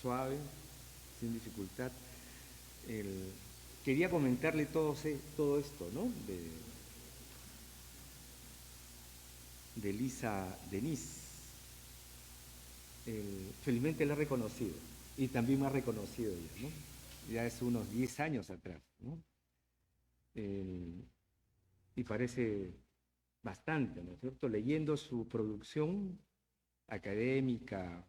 suave, sin dificultad. El- Quería comentarle todo esto, ¿no? De Lisa Denise. Felizmente la he reconocido y también me ha reconocido ella, ¿no? Ya es unos 10 años atrás, ¿no? El- y parece bastante, ¿no es cierto? Leyendo su producción académica.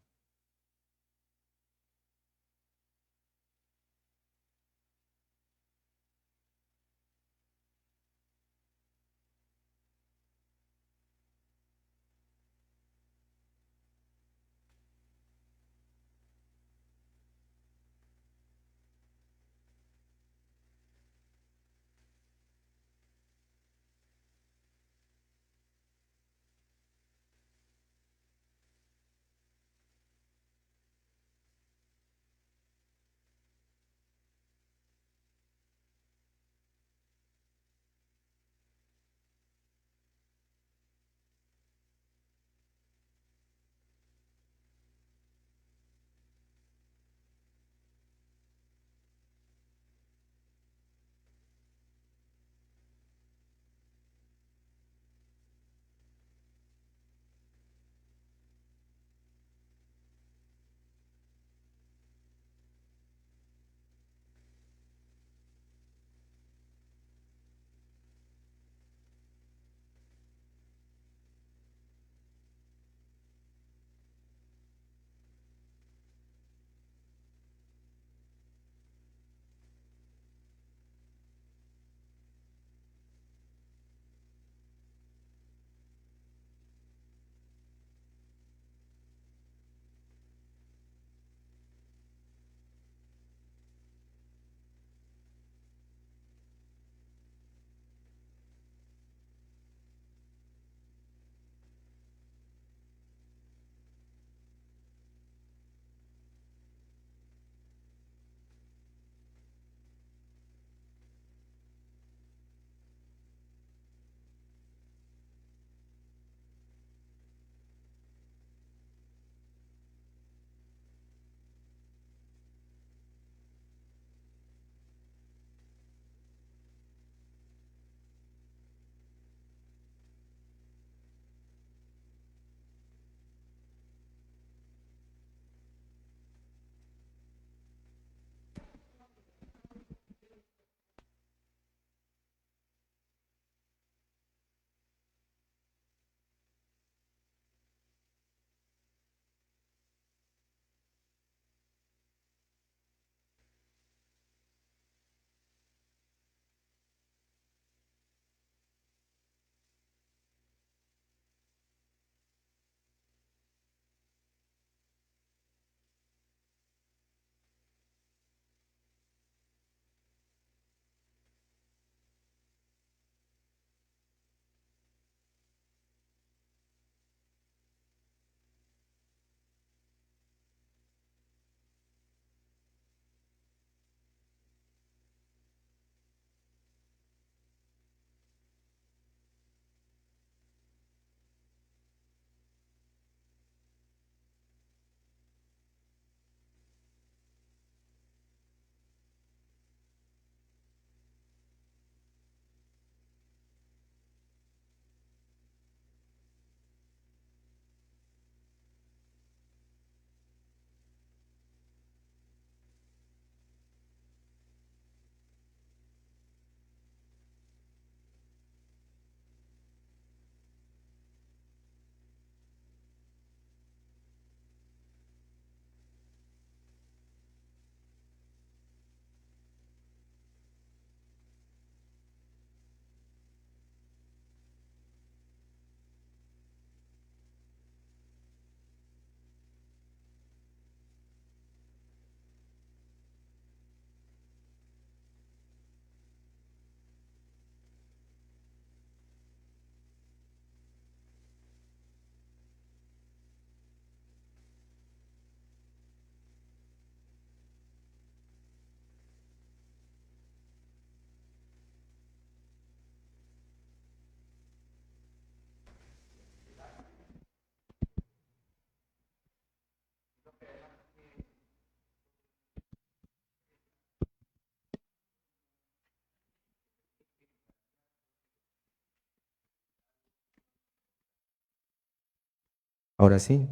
Ahora sí.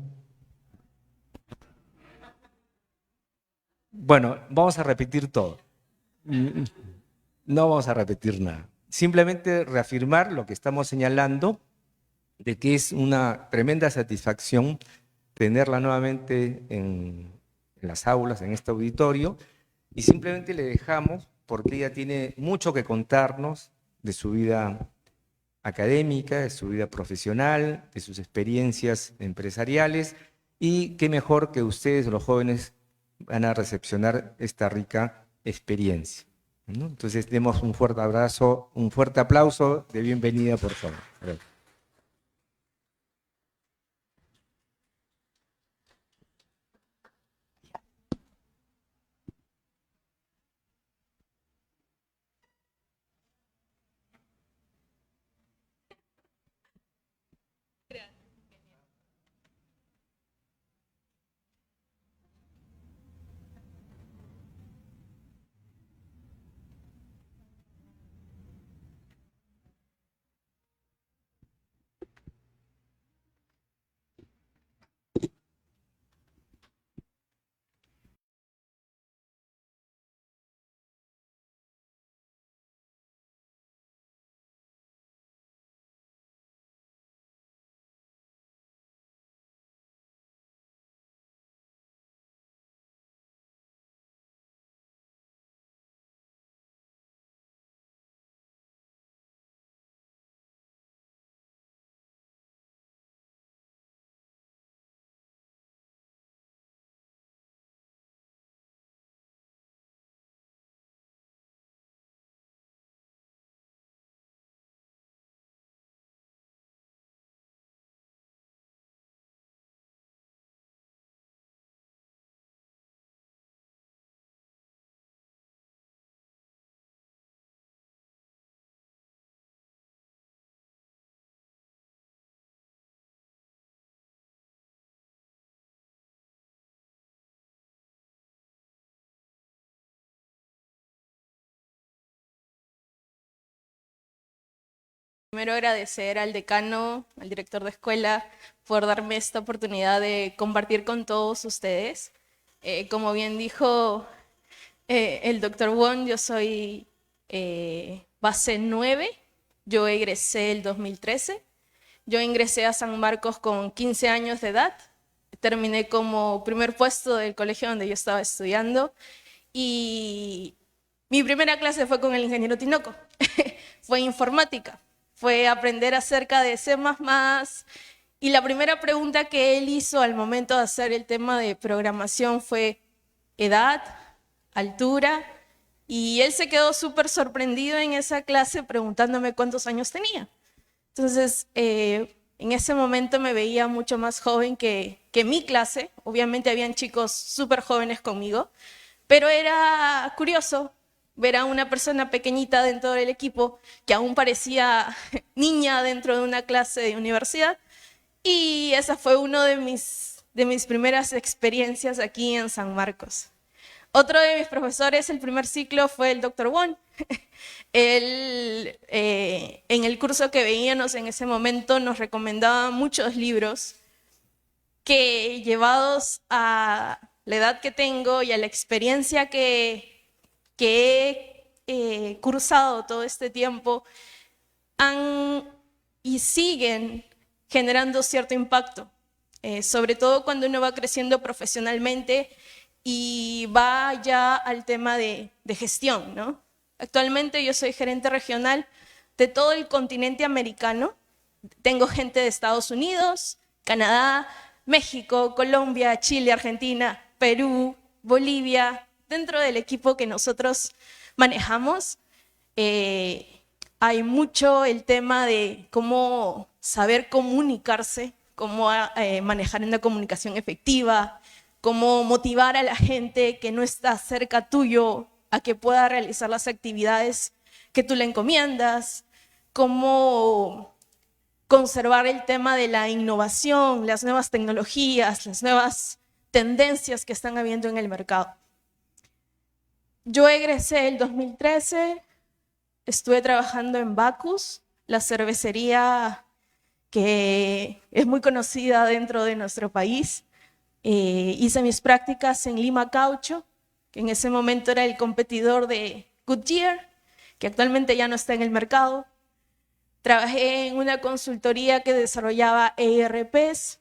Bueno, vamos a repetir todo. No vamos a repetir nada. Simplemente reafirmar lo que estamos señalando, de que es una tremenda satisfacción tenerla nuevamente en las aulas, en este auditorio, y simplemente le dejamos, porque ella tiene mucho que contarnos de su vida académica, de su vida profesional, de sus experiencias empresariales, y qué mejor que ustedes, los jóvenes, van a recepcionar esta rica experiencia, ¿no? Entonces, demos un fuerte abrazo, un fuerte aplauso de bienvenida, por favor. Gracias. Primero agradecer al decano, al director de escuela, por darme esta oportunidad de compartir con todos ustedes. Como bien dijo el doctor Wong, yo soy base 9, yo egresé el 2013, yo ingresé a San Marcos con 15 años de edad, terminé como primer puesto del colegio donde yo estaba estudiando y mi primera clase fue con el ingeniero Tinoco, fue informática. Fue aprender acerca de C++, y la primera pregunta que él hizo al momento de hacer el tema de programación fue edad, altura, y él se quedó súper sorprendido en esa clase preguntándome cuántos años tenía. Entonces, en ese momento me veía mucho más joven que mi clase. Obviamente habían chicos súper jóvenes conmigo, pero era curioso ver a una persona pequeñita dentro del equipo que aún parecía niña dentro de una clase de universidad. Y esa fue una de mis primeras experiencias aquí en San Marcos. Otro de mis profesores, el primer ciclo, fue el doctor Wong. Él, en el curso que veíamos en ese momento, nos recomendaba muchos libros que, llevados a la edad que tengo y a la experiencia que he cursado todo este tiempo, han y siguen generando cierto impacto, sobre todo cuando uno va creciendo profesionalmente y va ya al tema de gestión, ¿no? Actualmente yo soy gerente regional de todo el continente americano. Tengo gente de Estados Unidos, Canadá, México, Colombia, Chile, Argentina, Perú, Bolivia, dentro del equipo que nosotros manejamos. Hay mucho el tema de cómo saber comunicarse, cómo manejar una comunicación efectiva, cómo motivar a la gente que no está cerca tuyo a que pueda realizar las actividades que tú le encomiendas, cómo conservar el tema de la innovación, las nuevas tecnologías, las nuevas tendencias que están habiendo en el mercado. Yo egresé el 2013, estuve trabajando en Bacus, la cervecería que es muy conocida dentro de nuestro país. Hice mis prácticas en Lima Caucho, que en ese momento era el competidor de Goodyear, que actualmente ya no está en el mercado. Trabajé en una consultoría que desarrollaba ERPs.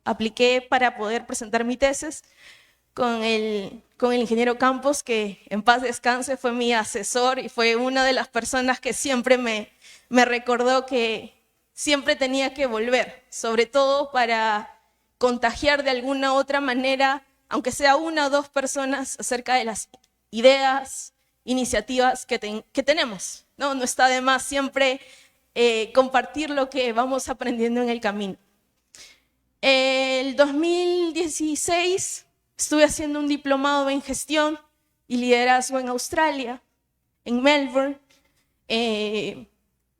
Apliqué para poder presentar mi tesis con el ingeniero Campos, que en paz descanse, fue mi asesor y fue una de las personas que siempre me recordó que siempre tenía que volver, sobre todo para contagiar de alguna u otra manera, aunque sea una o dos personas, acerca de las ideas, iniciativas que tenemos. No está de más siempre compartir lo que vamos aprendiendo en el camino. El 2016 estuve haciendo un diplomado en gestión y liderazgo en Australia, en Melbourne.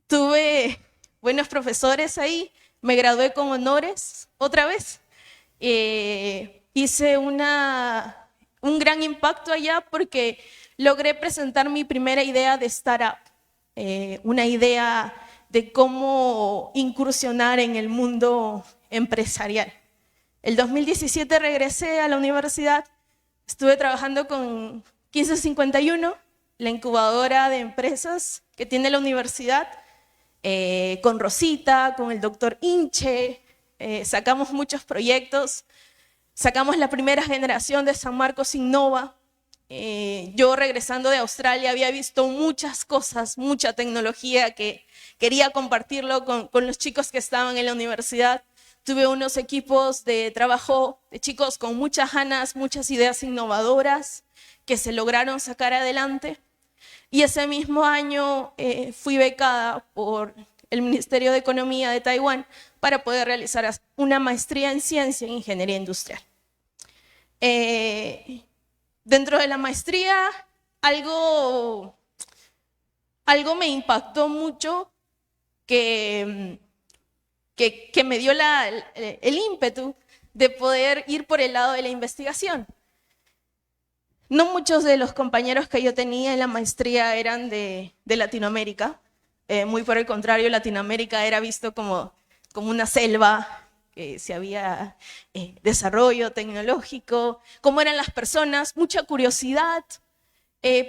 Tuve buenos profesores ahí, me gradué con honores otra vez. Hice un gran impacto allá porque logré presentar mi primera idea de startup, una idea de cómo incursionar en el mundo empresarial. El 2017 regresé a la universidad, estuve trabajando con 1551, la incubadora de empresas que tiene la universidad, con Rosita, con el doctor Inche, sacamos muchos proyectos, sacamos la primera generación de San Marcos Innova. Yo regresando de Australia había visto muchas cosas, mucha tecnología que quería compartirlo con los chicos que estaban en la universidad. Tuve unos equipos de trabajo de chicos con muchas ganas, muchas ideas innovadoras que se lograron sacar adelante. Y ese mismo año fui becada por el Ministerio de Economía de Taiwán para poder realizar una maestría en ciencia e ingeniería industrial. Dentro de la maestría, algo me impactó mucho que me dio el ímpetu de poder ir por el lado de la investigación. No muchos de los compañeros que yo tenía en la maestría eran de Latinoamérica. Muy por el contrario, Latinoamérica era visto como una selva, que si había desarrollo tecnológico, cómo eran las personas, mucha curiosidad,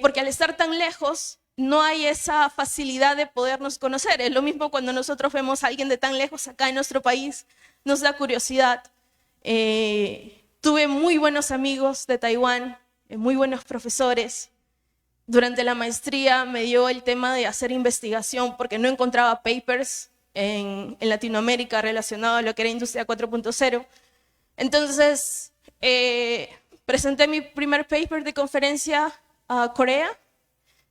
porque al estar tan lejos no hay esa facilidad de podernos conocer. Es lo mismo cuando nosotros vemos a alguien de tan lejos acá en nuestro país, nos da curiosidad. Tuve muy buenos amigos de Taiwán, muy buenos profesores. Durante la maestría me dio el tema de hacer investigación porque no encontraba papers en Latinoamérica relacionado a lo que era Industria 4.0. Entonces, presenté mi primer paper de conferencia a Corea,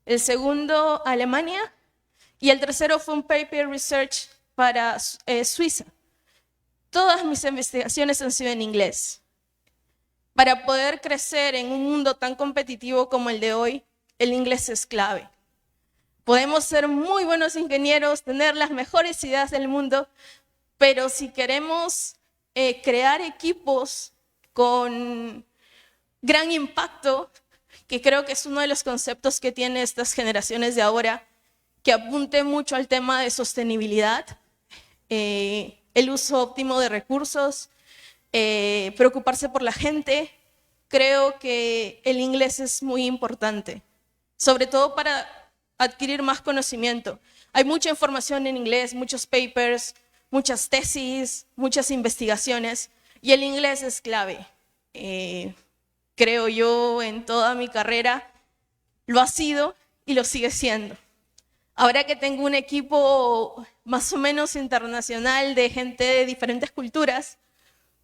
el segundo a Alemania y el tercero fue un paper research para Suiza. Todas mis investigaciones han sido en inglés. Para poder crecer en un mundo tan competitivo como el de hoy, el inglés es clave. Podemos ser muy buenos ingenieros, tener las mejores ideas del mundo, pero si queremos crear equipos con gran impacto, que creo que es uno de los conceptos que tienen estas generaciones de ahora, que apunte mucho al tema de sostenibilidad, el uso óptimo de recursos, preocuparse por la gente. Creo que el inglés es muy importante, sobre todo para adquirir más conocimiento. Hay mucha información en inglés, muchos papers, muchas tesis, muchas investigaciones, y el inglés es clave. Creo yo en toda mi carrera lo ha sido y lo sigue siendo. Ahora que tengo un equipo más o menos internacional de gente de diferentes culturas,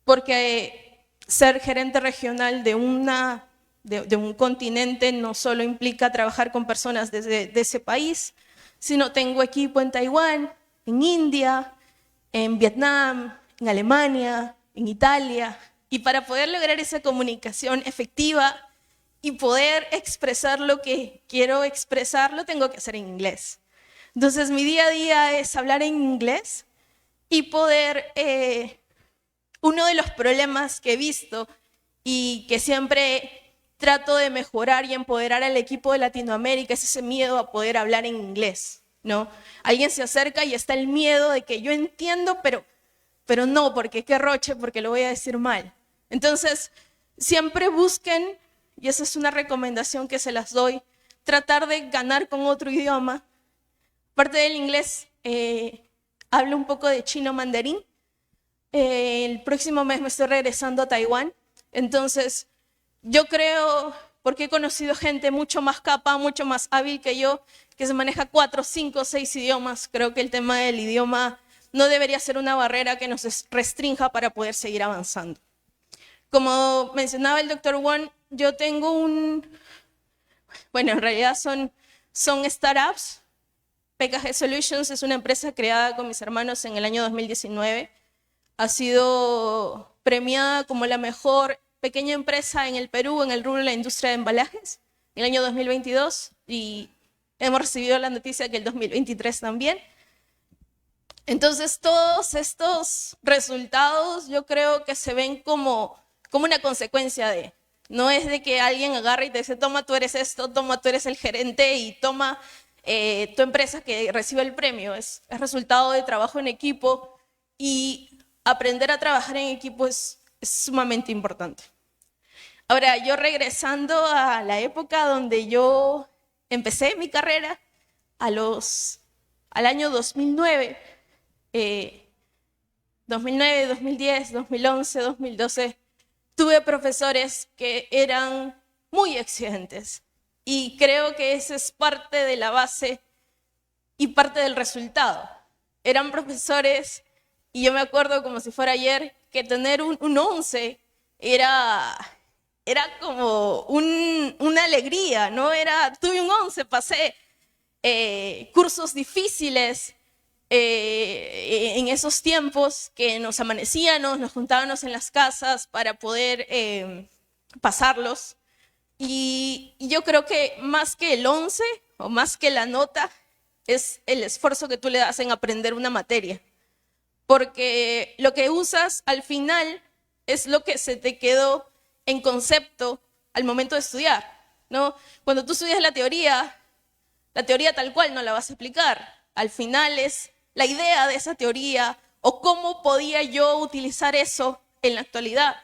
porque ser gerente regional de un continente no solo implica trabajar con personas de ese país, sino tengo equipo en Taiwán, en India, en Vietnam, en Alemania, en Italia. Y para poder lograr esa comunicación efectiva y poder expresar lo que quiero expresar, lo tengo que hacer en inglés. Entonces, mi día a día es hablar en inglés y poder... uno de los problemas que he visto y que siempre trato de mejorar y empoderar al equipo de Latinoamérica es ese miedo a poder hablar en inglés. ¿no? Alguien se acerca y está el miedo de que yo entiendo, pero no, porque qué roche, porque lo voy a decir mal. Entonces, siempre busquen, y esa es una recomendación que se las doy, tratar de ganar con otro idioma. Aparte del inglés, hablo un poco de chino mandarín. El próximo mes me estoy regresando a Taiwán. Entonces, yo creo, porque he conocido gente mucho más capa, mucho más hábil que yo, que se maneja 4, 5, 6 idiomas. Creo que el tema del idioma no debería ser una barrera que nos restrinja para poder seguir avanzando. Como mencionaba el Dr. Wong, yo tengo bueno, en realidad son startups. PKG Solutions es una empresa creada con mis hermanos en el año 2019. Ha sido premiada como la mejor pequeña empresa en el Perú en el rubro de la industria de embalajes en el año 2022 y hemos recibido la noticia que el 2023 también. Entonces, todos estos resultados yo creo que se ven como una consecuencia de, no es de que alguien agarre y te dice, toma, tú eres esto, toma, tú eres el gerente y toma tu empresa que recibe el premio. Es resultado de trabajo en equipo y aprender a trabajar en equipo es sumamente importante. Ahora, yo regresando a la época donde yo empecé mi carrera, al año 2009, 2010, 2011, 2012, tuve profesores que eran muy exigentes y creo que esa es parte de la base y parte del resultado. Eran profesores, y yo me acuerdo como si fuera ayer, que tener un 11 era como una alegría, ¿no? Tuve un 11, pasé cursos difíciles en esos tiempos que nos amanecíamos, nos juntábamos en las casas para poder pasarlos. Y yo creo que más que el 11 o más que la nota es el esfuerzo que tú le das en aprender una materia. Porque lo que usas al final es lo que se te quedó en concepto al momento de estudiar, ¿no? Cuando tú estudias la teoría tal cual no la vas a explicar. Al final es la idea de esa teoría o cómo podía yo utilizar eso en la actualidad.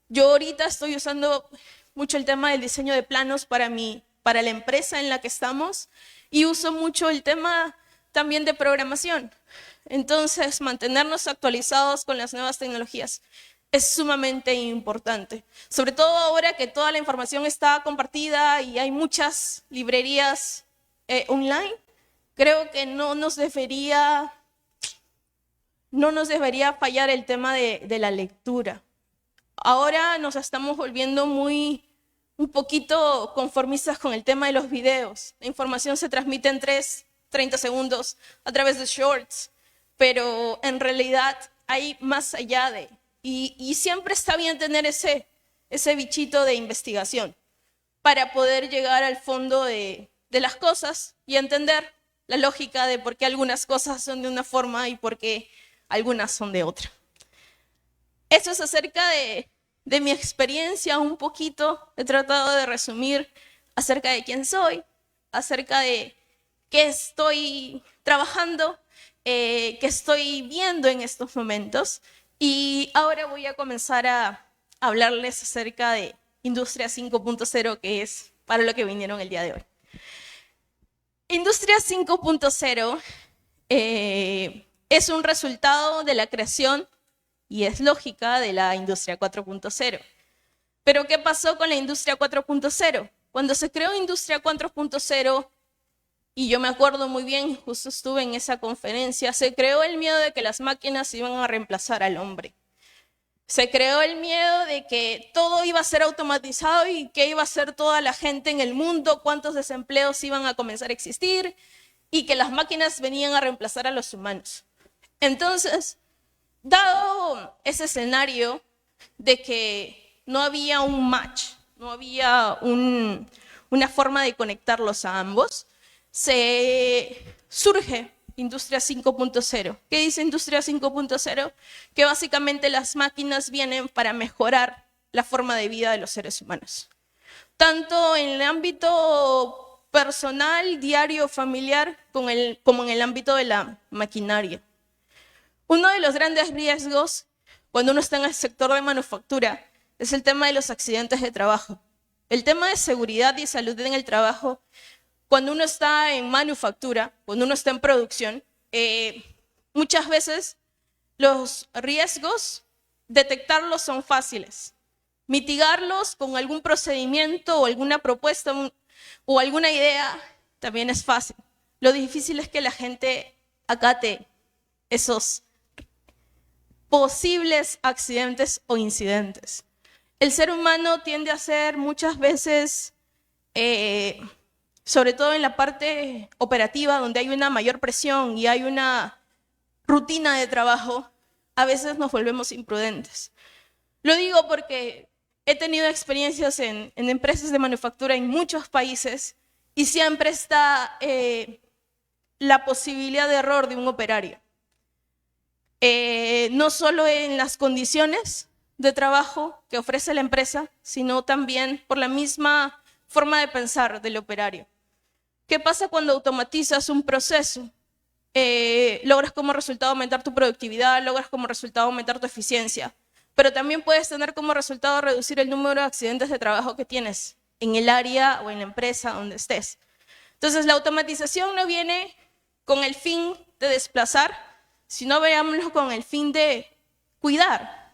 Yo ahorita estoy usando mucho el tema del diseño de planos para la empresa en la que estamos y uso mucho el tema también de programación. Entonces, mantenernos actualizados con las nuevas tecnologías es sumamente importante, sobre todo ahora que toda la información está compartida y hay muchas librerías online. Creo que no nos debería fallar el tema de la lectura. Ahora nos estamos volviendo un poquito conformistas con el tema de los videos. La información se transmite en 30 segundos a través de shorts, pero en realidad hay más allá de. Y siempre está bien tener ese bichito de investigación para poder llegar al fondo de las cosas y entender la lógica de por qué algunas cosas son de una forma y por qué algunas son de otra. Eso es acerca de mi experiencia un poquito. He tratado de resumir acerca de quién soy, acerca de qué estoy trabajando, qué estoy viendo en estos momentos. Y ahora voy a comenzar a hablarles acerca de Industria 5.0, que es para lo que vinieron el día de hoy. Industria 5.0 es un resultado de la creación y es lógica de la Industria 4.0. Pero ¿qué pasó con la Industria 4.0? Cuando se creó Industria 4.0, y yo me acuerdo muy bien, justo estuve en esa conferencia, se creó el miedo de que las máquinas iban a reemplazar al hombre. Se creó el miedo de que todo iba a ser automatizado y que iba a ser toda la gente en el mundo, cuántos desempleos iban a comenzar a existir y que las máquinas venían a reemplazar a los humanos. Entonces, dado ese escenario de que no había un match, no había una forma de conectarlos a ambos, surge Industria 5.0. ¿Qué dice Industria 5.0? Que básicamente las máquinas vienen para mejorar la forma de vida de los seres humanos. Tanto en el ámbito personal, diario, familiar, como en el ámbito de la maquinaria. Uno de los grandes riesgos cuando uno está en el sector de manufactura es el tema de los accidentes de trabajo. El tema de seguridad y salud en el trabajo, cuando uno está en manufactura, cuando uno está en producción, muchas veces los riesgos, detectarlos son fáciles. Mitigarlos con algún procedimiento o alguna propuesta o alguna idea también es fácil. Lo difícil es que la gente acate esos posibles accidentes o incidentes. El ser humano tiende a ser muchas veces, sobre todo en la parte operativa, donde hay una mayor presión y hay una rutina de trabajo, a veces nos volvemos imprudentes. Lo digo porque he tenido experiencias en empresas de manufactura en muchos países y siempre está la posibilidad de error de un operario. No solo en las condiciones de trabajo que ofrece la empresa, sino también por la misma forma de pensar del operario. ¿Qué pasa cuando automatizas un proceso? Logras como resultado aumentar tu productividad, logras como resultado aumentar tu eficiencia, pero también puedes tener como resultado reducir el número de accidentes de trabajo que tienes en el área o en la empresa donde estés. Entonces, la automatización no viene con el fin de desplazar, sino veámoslo con el fin de cuidar.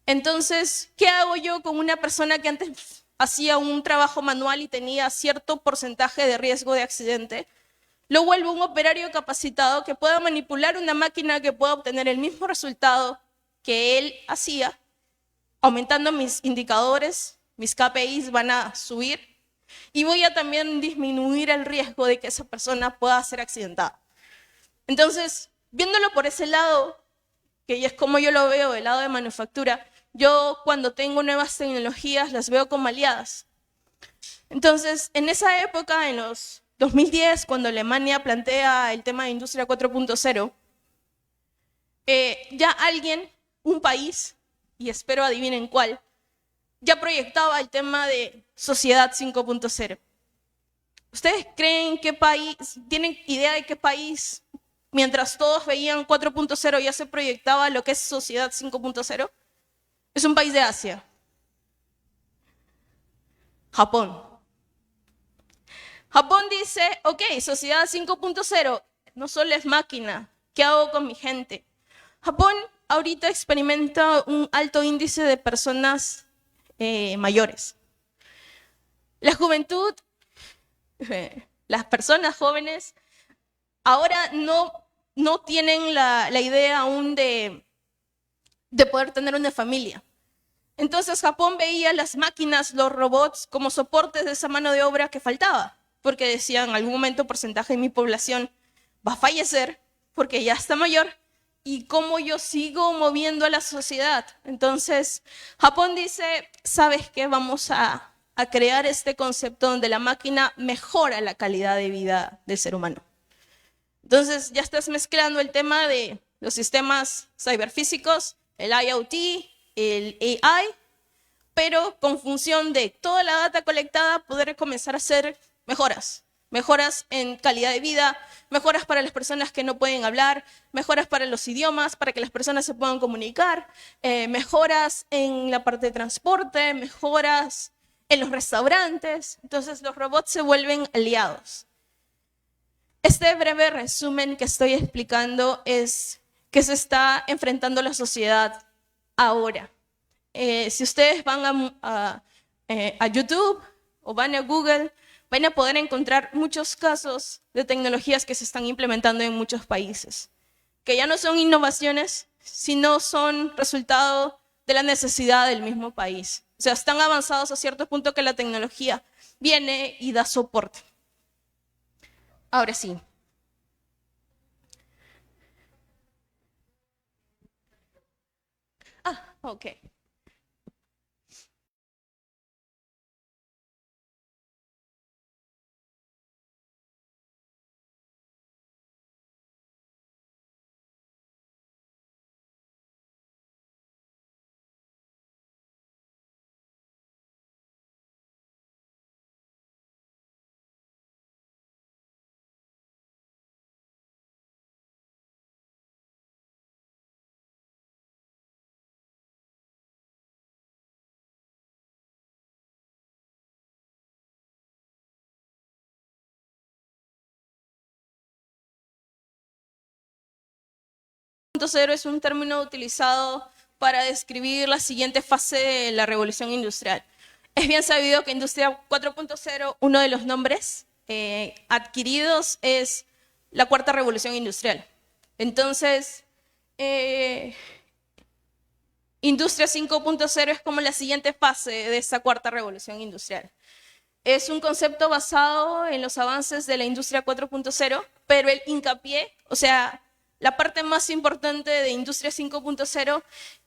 Entonces, ¿qué hago yo con una persona que antes hacía un trabajo manual y tenía cierto porcentaje de riesgo de accidente? Lo vuelvo un operario capacitado que pueda manipular una máquina que pueda obtener el mismo resultado que él hacía, aumentando mis indicadores, mis KPIs van a subir y voy a también disminuir el riesgo de que esa persona pueda ser accidentada. Entonces, viéndolo por ese lado, que es como yo lo veo, del lado de manufactura, yo cuando tengo nuevas tecnologías las veo como aliadas. Entonces, en esa época, en los 2010, cuando Alemania plantea el tema de Industria 4.0, ya alguien, un país, y espero adivinen cuál, ya proyectaba el tema de Sociedad 5.0. ¿Ustedes creen qué país, tienen idea de qué país, mientras todos veían 4.0, ya se proyectaba lo que es Sociedad 5.0? Es un país de Asia. Japón. Japón dice, ok, Sociedad 5.0, no solo es máquina, ¿qué hago con mi gente? Japón ahorita experimenta un alto índice de personas mayores. La juventud, las personas jóvenes, ahora no tienen la idea aún de poder tener una familia. Entonces Japón veía las máquinas, los robots, como soportes de esa mano de obra que faltaba, porque decían, en algún momento porcentaje de mi población va a fallecer porque ya está mayor, y cómo yo sigo moviendo a la sociedad. Entonces Japón dice, ¿sabes qué? Vamos a crear este concepto donde la máquina mejora la calidad de vida del ser humano. Entonces ya estás mezclando el tema de los sistemas ciberfísicos, el IoT, el AI, pero con función de toda la data colectada poder comenzar a hacer mejoras. Mejoras en calidad de vida, mejoras para las personas que no pueden hablar, mejoras para los idiomas, para que las personas se puedan comunicar, mejoras en la parte de transporte, mejoras en los restaurantes. Entonces los robots se vuelven aliados. Este breve resumen que estoy explicando es que se está enfrentando la sociedad ahora. Si ustedes van a YouTube o van a Google, van a poder encontrar muchos casos de tecnologías que se están implementando en muchos países, que ya no son innovaciones, sino son resultado de la necesidad del mismo país. O sea, están avanzados a cierto punto que la tecnología viene y da soporte. Ahora sí. Ok. 4.0 es un término utilizado para describir la siguiente fase de la revolución industrial. Es bien sabido que Industria 4.0, uno de los nombres adquiridos es la cuarta revolución industrial. Entonces, Industria 5.0 es como la siguiente fase de esa cuarta revolución industrial. Es un concepto basado en los avances de la Industria 4.0, pero el hincapié, o sea, la parte más importante de Industria 5.0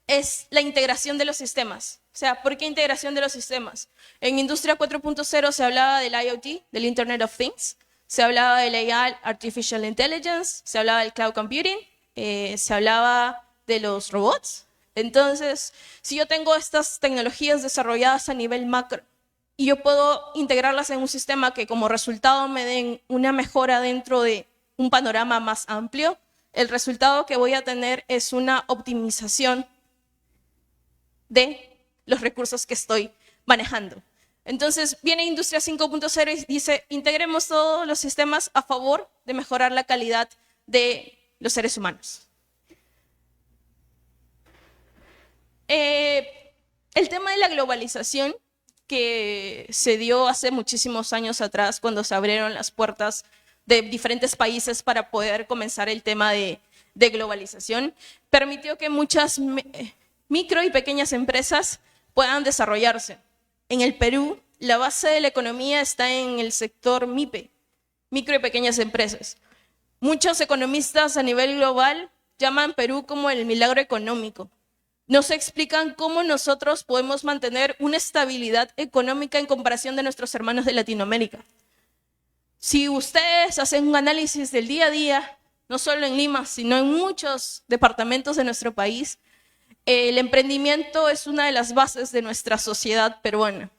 es la integración de los sistemas. O sea, ¿por qué integración de los sistemas? En Industria 4.0 se hablaba del IoT, del Internet of Things, se hablaba del AI, Artificial Intelligence, se hablaba del Cloud Computing, se hablaba de los robots. Entonces, si yo tengo estas tecnologías desarrolladas a nivel macro y yo puedo integrarlas en un sistema que como resultado me den una mejora dentro de un panorama más amplio, el resultado que voy a tener es una optimización de los recursos que estoy manejando. Entonces viene Industria 5.0 y dice, integremos todos los sistemas a favor de mejorar la calidad de los seres humanos. El tema de la globalización que se dio hace muchísimos años atrás cuando se abrieron las puertas de diferentes países para poder comenzar el tema de globalización, permitió que muchas micro y pequeñas empresas puedan desarrollarse. En el Perú, la base de la economía está en el sector MIPE, micro y pequeñas empresas. Muchos economistas a nivel global llaman Perú como el milagro económico. Nos explican cómo nosotros podemos mantener una estabilidad económica en comparación de nuestros hermanos de Latinoamérica. Si ustedes hacen un análisis del día a día, no solo en Lima, sino en muchos departamentos de nuestro país, el emprendimiento es una de las bases de nuestra sociedad peruana.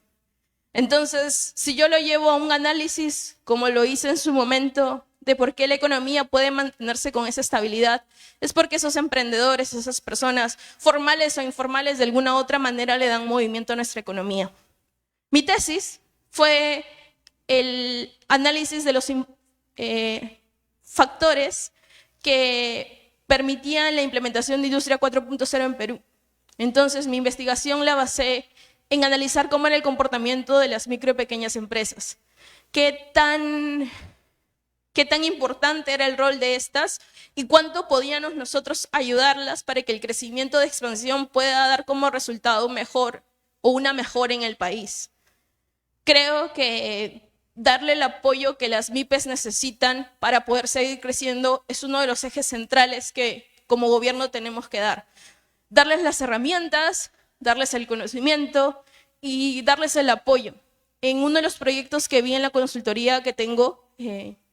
Entonces, si yo lo llevo a un análisis, como lo hice en su momento, de por qué la economía puede mantenerse con esa estabilidad, es porque esos emprendedores, esas personas, formales o informales, de alguna u otra manera le dan movimiento a nuestra economía. Mi tesis fue el análisis de los factores que permitían la implementación de Industria 4.0 en Perú. Entonces, mi investigación la basé en analizar cómo era el comportamiento de las micro y pequeñas empresas. Qué tan importante era el rol de estas y cuánto podíamos nosotros ayudarlas para que el crecimiento de expansión pueda dar como resultado mejor o una mejora en el país. Creo que darle el apoyo que las MIPES necesitan para poder seguir creciendo es uno de los ejes centrales que como gobierno tenemos que dar. Darles las herramientas, darles el conocimiento y darles el apoyo. En uno de los proyectos que vi en la consultoría que tengo,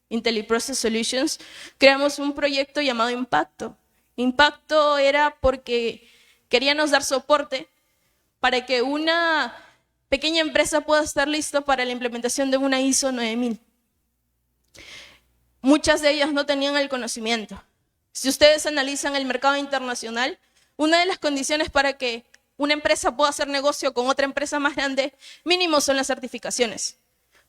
IntelliProcess Solutions, creamos un proyecto llamado Impacto. Impacto era porque queríamos dar soporte para que una pequeña empresa pueda estar lista para la implementación de una ISO 9000. Muchas de ellas no tenían el conocimiento. Si ustedes analizan el mercado internacional, una de las condiciones para que una empresa pueda hacer negocio con otra empresa más grande, mínimo son las certificaciones.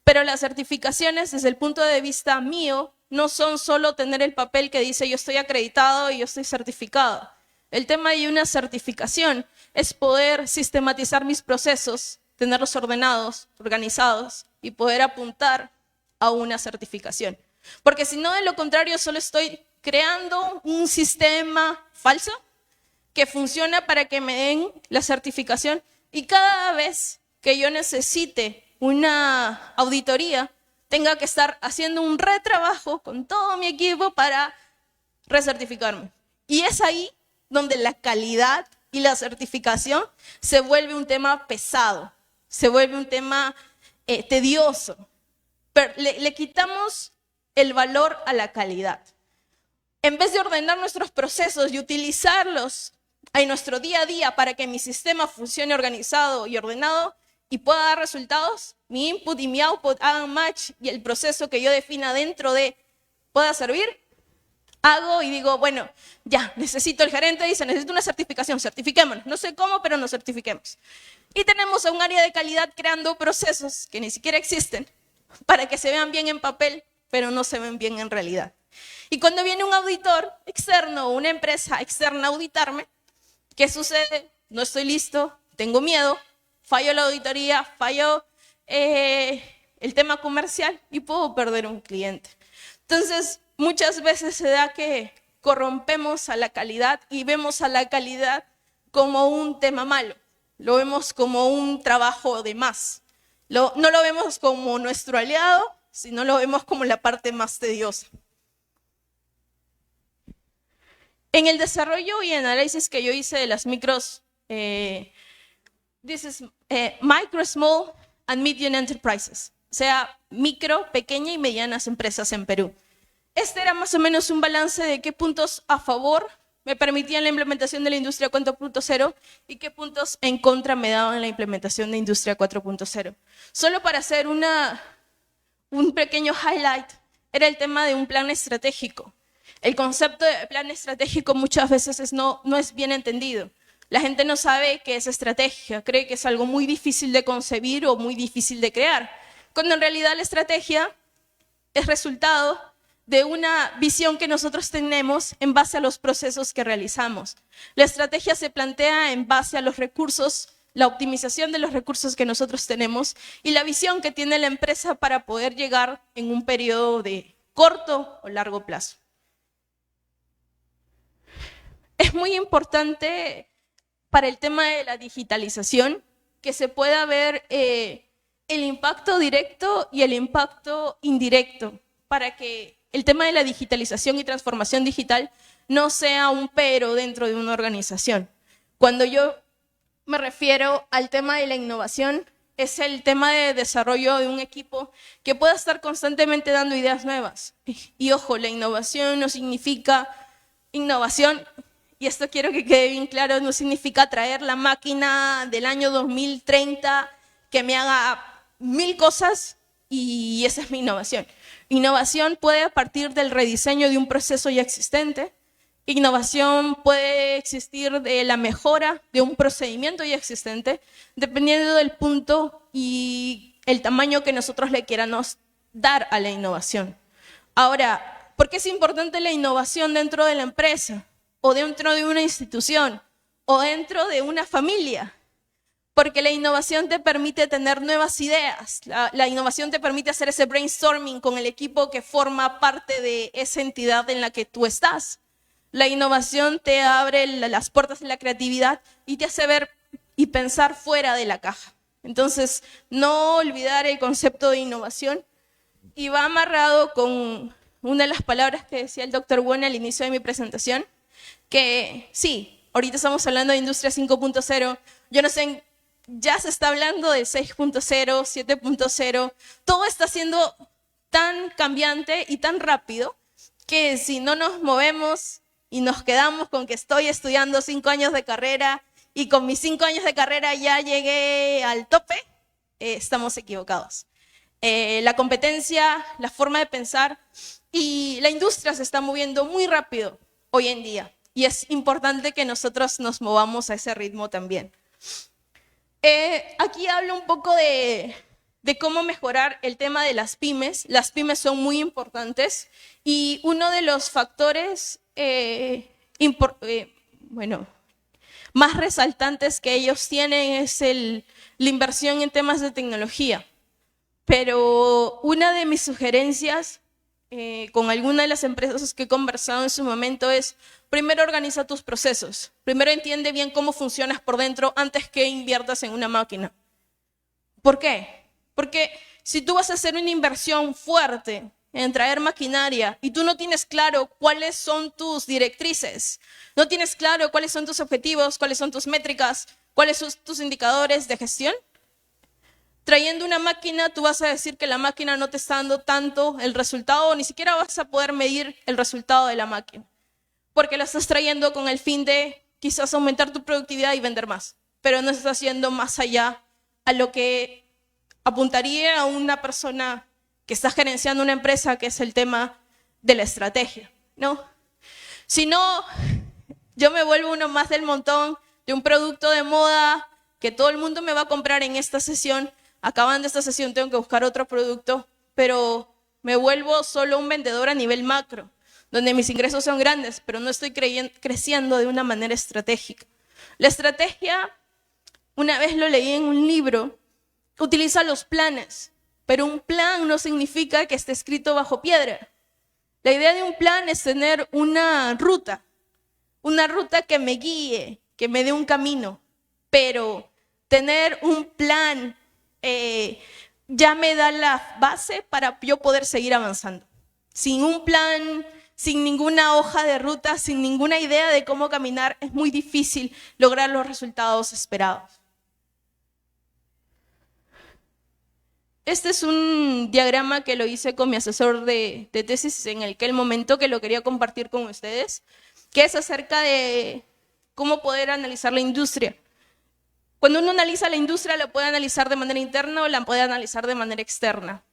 Pero las certificaciones, desde el punto de vista mío, no son solo tener el papel que dice yo estoy acreditado y yo estoy certificado. El tema de una certificación es poder sistematizar mis procesos, tenerlos ordenados, organizados y poder apuntar a una certificación. Porque si no, de lo contrario, solo estoy creando un sistema falso que funciona para que me den la certificación y cada vez que yo necesite una auditoría, tenga que estar haciendo un retrabajo con todo mi equipo para recertificarme. Y es ahí donde la calidad y la certificación se vuelve un tema pesado, se vuelve un tema tedioso. Pero le quitamos el valor a la calidad. En vez de ordenar nuestros procesos y utilizarlos en nuestro día a día para que mi sistema funcione organizado y ordenado, y pueda dar resultados, mi input y mi output hagan match y el proceso que yo defina dentro de pueda servir, hago y digo, bueno, ya, necesito, el gerente dice, necesito una certificación, certifiquémonos. No sé cómo, pero nos certifiquemos. Y tenemos a un área de calidad creando procesos que ni siquiera existen para que se vean bien en papel, pero no se ven bien en realidad. Y cuando viene un auditor externo o una empresa externa a auditarme, ¿qué sucede? No estoy listo, tengo miedo, fallo la auditoría, fallo el tema comercial y puedo perder un cliente. Entonces, muchas veces se da que corrompemos a la calidad y vemos a la calidad como un tema malo. Lo vemos como un trabajo de más. No lo vemos como nuestro aliado, sino lo vemos como la parte más tediosa. En el desarrollo y análisis que yo hice de las micros, this is micro, small and medium enterprises, o sea, micro, pequeña y medianas empresas en Perú. Este era más o menos un balance de qué puntos a favor me permitían la implementación de la industria 4.0 y qué puntos en contra me daban la implementación de industria 4.0. Solo para hacer un pequeño highlight, era el tema de un plan estratégico. El concepto de plan estratégico muchas veces no es bien entendido. La gente no sabe qué es estrategia, cree que es algo muy difícil de concebir o muy difícil de crear, cuando en realidad la estrategia es resultado de una visión que nosotros tenemos en base a los procesos que realizamos. La estrategia se plantea en base a los recursos, la optimización de los recursos que nosotros tenemos y la visión que tiene la empresa para poder llegar en un periodo de corto o largo plazo. Es muy importante para el tema de la digitalización que se pueda ver el impacto directo y el impacto indirecto para que el tema de la digitalización y transformación digital no sea un pero dentro de una organización. Cuando yo me refiero al tema de la innovación, es el tema de desarrollo de un equipo que pueda estar constantemente dando ideas nuevas. Y ojo, la innovación no significa innovación, y esto quiero que quede bien claro, no significa traer la máquina del año 2030 que me haga 1000 cosas y esa es mi innovación. Innovación puede partir del rediseño de un proceso ya existente. Innovación puede existir de la mejora de un procedimiento ya existente, dependiendo del punto y el tamaño que nosotros le queramos dar a la innovación. Ahora, ¿por qué es importante la innovación dentro de la empresa? O dentro de una institución, o dentro de una familia? Porque la innovación te permite tener nuevas ideas, la innovación te permite hacer ese brainstorming con el equipo que forma parte de esa entidad en la que tú estás. La innovación te abre las puertas de la creatividad y te hace ver y pensar fuera de la caja. Entonces, no olvidar el concepto de innovación y va amarrado con una de las palabras que decía el Dr. Won al inicio de mi presentación, que sí, ahorita estamos hablando de industria 5.0, yo no sé, ya se está hablando de 6.0, 7.0, todo está siendo tan cambiante y tan rápido que si no nos movemos y nos quedamos con que estoy estudiando 5 años de carrera y con mis 5 años de carrera ya llegué al tope, estamos equivocados. La competencia, la forma de pensar y la industria se está moviendo muy rápido hoy en día y es importante que nosotros nos movamos a ese ritmo también. Aquí hablo un poco de cómo mejorar el tema de las pymes. Las pymes son muy importantes y uno de los factores más resaltantes que ellos tienen es la inversión en temas de tecnología. Pero una de mis sugerencias con alguna de las empresas que he conversado en su momento es: primero organiza tus procesos, primero entiende bien cómo funcionas por dentro antes que inviertas en una máquina. ¿Por qué? Porque si tú vas a hacer una inversión fuerte en traer maquinaria y tú no tienes claro cuáles son tus directrices, no tienes claro cuáles son tus objetivos, cuáles son tus métricas, cuáles son tus indicadores de gestión, trayendo una máquina, tú vas a decir que la máquina no te está dando tanto el resultado, o ni siquiera vas a poder medir el resultado de la máquina, porque la estás trayendo con el fin de quizás aumentar tu productividad y vender más, pero no estás yendo más allá a lo que apuntaría a una persona que está gerenciando una empresa, que es el tema de la estrategia, ¿no? Si no, yo me vuelvo uno más del montón de un producto de moda que todo el mundo me va a comprar en esta sesión. Acabando esta sesión tengo que buscar otro producto, pero me vuelvo solo un vendedor a nivel macro, donde mis ingresos son grandes, pero no estoy creciendo de una manera estratégica. La estrategia, una vez lo leí en un libro, utiliza los planes, pero un plan no significa que esté escrito bajo piedra. La idea de un plan es tener una ruta que me guíe, que me dé un camino, pero tener un plan ya me da la base para yo poder seguir avanzando. Sin un plan, sin ninguna hoja de ruta, sin ninguna idea de cómo caminar, es muy difícil lograr los resultados esperados. Este es un diagrama que lo hice con mi asesor de tesis en aquel momento que lo quería compartir con ustedes, que es acerca de cómo poder analizar la industria. Cuando uno analiza la industria, la puede analizar de manera interna o la puede analizar de manera externa.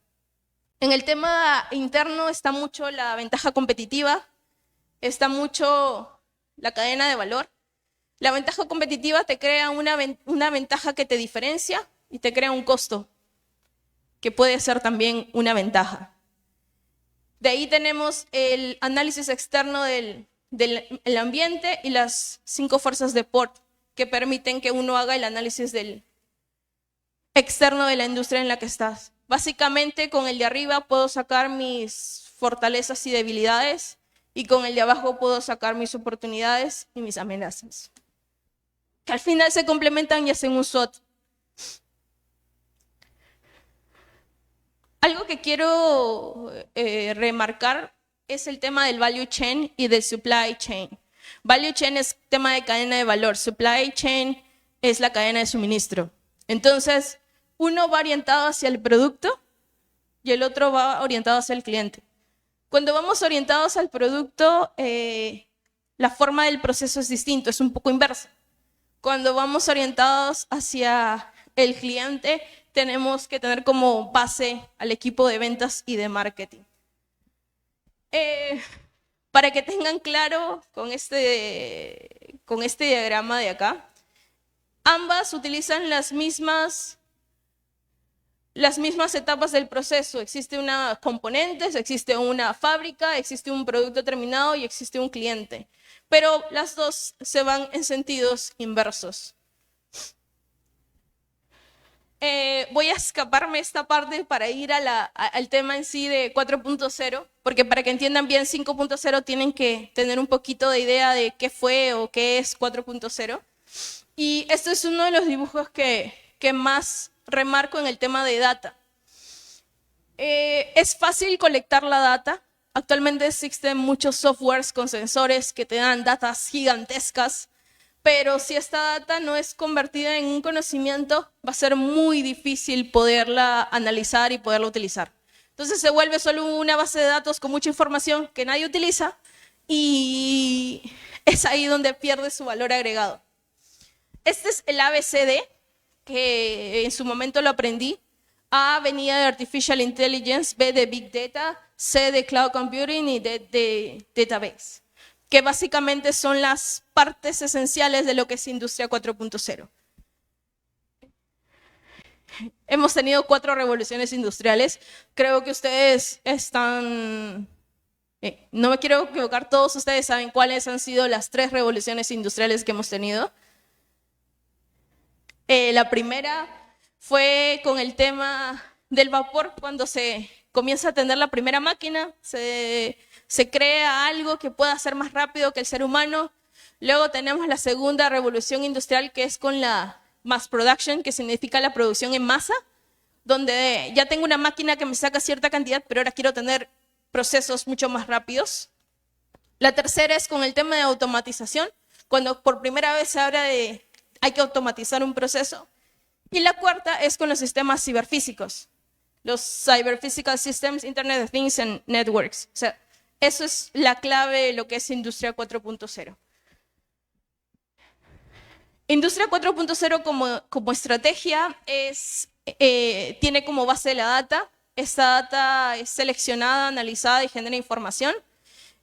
En el tema interno está mucho la ventaja competitiva, está mucho la cadena de valor. La ventaja competitiva te crea una ventaja que te diferencia y te crea un costo, que puede ser también una ventaja. De ahí tenemos el análisis externo del ambiente y las 5 fuerzas de Port, que permiten que uno haga el análisis del externo de la industria en la que estás. Básicamente, con el de arriba puedo sacar mis fortalezas y debilidades, y con el de abajo puedo sacar mis oportunidades y mis amenazas, que al final se complementan y hacen un SWOT. Algo que quiero remarcar es el tema del value chain y del supply chain. Value chain es tema de cadena de valor, supply chain es la cadena de suministro. Entonces, uno va orientado hacia el producto y el otro va orientado hacia el cliente. Cuando vamos orientados al producto, la forma del proceso es distinto, es un poco inversa. Cuando vamos orientados hacia el cliente, tenemos que tener como base al equipo de ventas y de marketing. Para que tengan claro con este diagrama de acá, ambas utilizan las mismas etapas del proceso. Existe una componentes, existe una fábrica, existe un producto terminado y existe un cliente. Pero las dos se van en sentidos inversos. Voy a escaparme esta parte para ir al tema en sí de 4.0, porque para que entiendan bien 5.0 tienen que tener un poquito de idea de qué fue o qué es 4.0. Y este es uno de los dibujos que más remarco en el tema de data. Es fácil colectar la data. Actualmente existen muchos softwares con sensores que te dan datas gigantescas, pero si esta data no es convertida en un conocimiento, va a ser muy difícil poderla analizar y poderla utilizar. Entonces se vuelve solo una base de datos con mucha información que nadie utiliza y es ahí donde pierde su valor agregado. Este es el ABCD, que en su momento lo aprendí. A venía de Artificial Intelligence, B de Big Data, C de Cloud Computing y D de Database, que básicamente son las partes esenciales de lo que es Industria 4.0. Hemos tenido 4 revoluciones industriales. Creo que ustedes están... no me quiero equivocar, todos ustedes saben cuáles han sido las 3 revoluciones industriales que hemos tenido. La primera fue con el tema del vapor, cuando se comienza a tener la primera máquina, se crea algo que pueda ser más rápido que el ser humano. Luego tenemos la segunda revolución industrial, que es con la mass production, que significa la producción en masa, donde ya tengo una máquina que me saca cierta cantidad, pero ahora quiero tener procesos mucho más rápidos. La tercera es con el tema de automatización, cuando por primera vez se habla de hay que automatizar un proceso. Y la cuarta es con los sistemas ciberfísicos, los Cyber Physical Systems, Internet of Things and Networks. O sea, eso es la clave de lo que es Industria 4.0. Industria 4.0 como estrategia tiene como base la data. Esta data es seleccionada, analizada y genera información.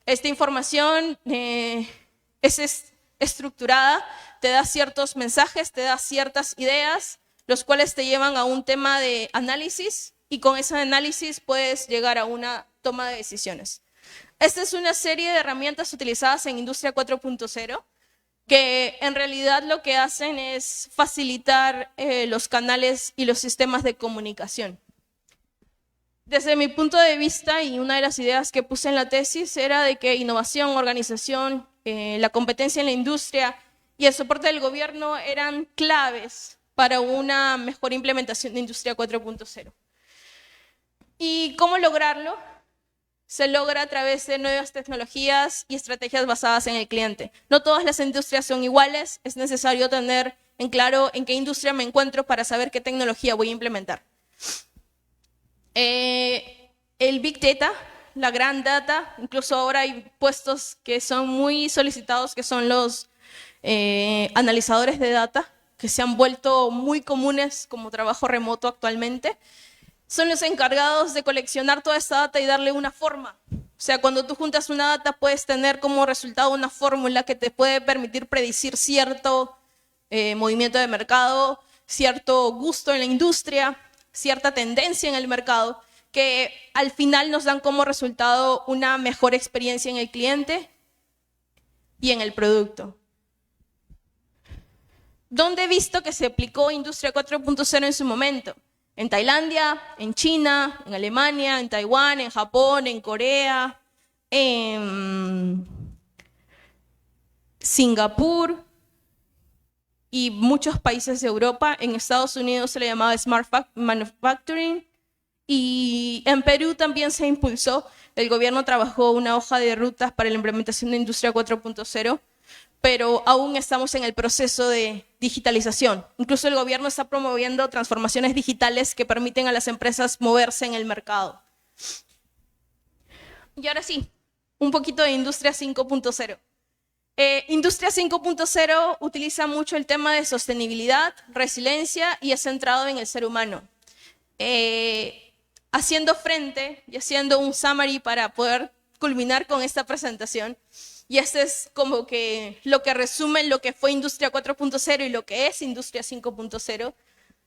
Esta información es estructurada, te da ciertos mensajes, te da ciertas ideas, los cuales te llevan a un tema de análisis y con ese análisis puedes llegar a una toma de decisiones. Esta es una serie de herramientas utilizadas en Industria 4.0 que en realidad lo que hacen es facilitar los canales y los sistemas de comunicación. Desde mi punto de vista, y una de las ideas que puse en la tesis era de que innovación, organización, la competencia en la industria y el soporte del gobierno eran claves para una mejor implementación de Industria 4.0. ¿Y cómo lograrlo? Se logra a través de nuevas tecnologías y estrategias basadas en el cliente. No todas las industrias son iguales, es necesario tener en claro en qué industria me encuentro para saber qué tecnología voy a implementar. El Big Data, la Gran Data, incluso ahora hay puestos que son muy solicitados, que son los analizadores de data, que se han vuelto muy comunes como trabajo remoto actualmente. Son los encargados de coleccionar toda esta data y darle una forma. O sea, cuando tú juntas una data puedes tener como resultado una fórmula que te puede permitir predecir cierto movimiento de mercado, cierto gusto en la industria, cierta tendencia en el mercado, que al final nos dan como resultado una mejor experiencia en el cliente y en el producto. ¿Dónde he visto que se aplicó Industria 4.0 en su momento? En Tailandia, en China, en Alemania, en Taiwán, en Japón, en Corea, en Singapur y muchos países de Europa. En Estados Unidos se le llamaba Smart Manufacturing y en Perú también se impulsó. El gobierno trabajó una hoja de rutas para la implementación de Industria 4.0, pero aún estamos en el proceso de digitalización. Incluso el gobierno está promoviendo transformaciones digitales que permiten a las empresas moverse en el mercado. Y ahora sí, un poquito de Industria 5.0. Industria 5.0 utiliza mucho el tema de sostenibilidad, resiliencia y es centrado en el ser humano. Haciendo frente y haciendo un summary para poder culminar con esta presentación, y este es como que lo que resume lo que fue Industria 4.0 y lo que es Industria 5.0.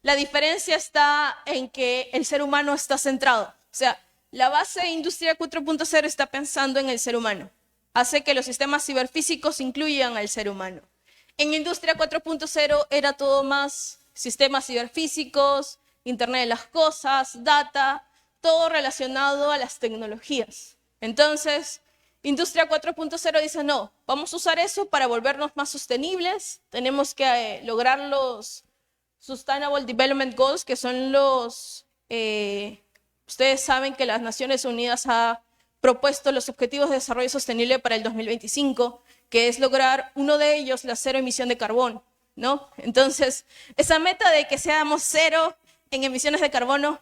La diferencia está en que el ser humano está centrado. O sea, la base de Industria 4.0 está pensando en el ser humano. Hace que los sistemas ciberfísicos incluyan al ser humano. En Industria 4.0 era todo más sistemas ciberfísicos, Internet de las cosas, data, todo relacionado a las tecnologías. Entonces, Industria 4.0 dice, no, vamos a usar eso para volvernos más sostenibles, tenemos que lograr los Sustainable Development Goals, que son los, ustedes saben que las Naciones Unidas ha propuesto los Objetivos de Desarrollo Sostenible para el 2025, que es lograr uno de ellos, la cero emisión de carbono, ¿no? Entonces, esa meta de que seamos cero en emisiones de carbono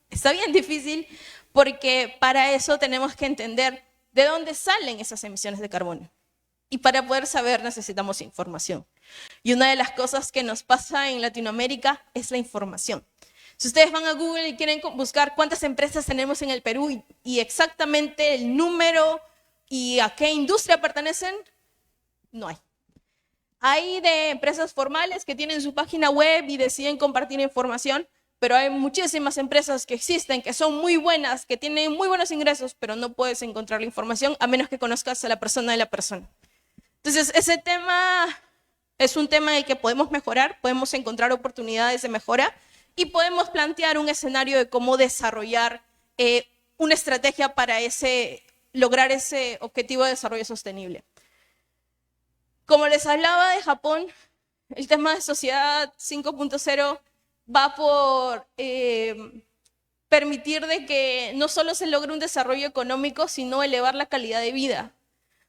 está bien difícil, porque para eso tenemos que entender de dónde salen esas emisiones de carbono. Y para poder saber necesitamos información. Y una de las cosas que nos pasa en Latinoamérica es la información. Si ustedes van a Google y quieren buscar cuántas empresas tenemos en el Perú y exactamente el número y a qué industria pertenecen, no hay. Hay de empresas formales que tienen su página web y deciden compartir información, pero hay muchísimas empresas que existen, que son muy buenas, que tienen muy buenos ingresos, pero no puedes encontrar la información a menos que conozcas a la persona de la persona. Entonces, ese tema es un tema en el que podemos mejorar, podemos encontrar oportunidades de mejora y podemos plantear un escenario de cómo desarrollar una estrategia para lograr ese objetivo de desarrollo sostenible. Como les hablaba de Japón, el tema de Sociedad 5.0 va por permitir de que no solo se logre un desarrollo económico, sino elevar la calidad de vida.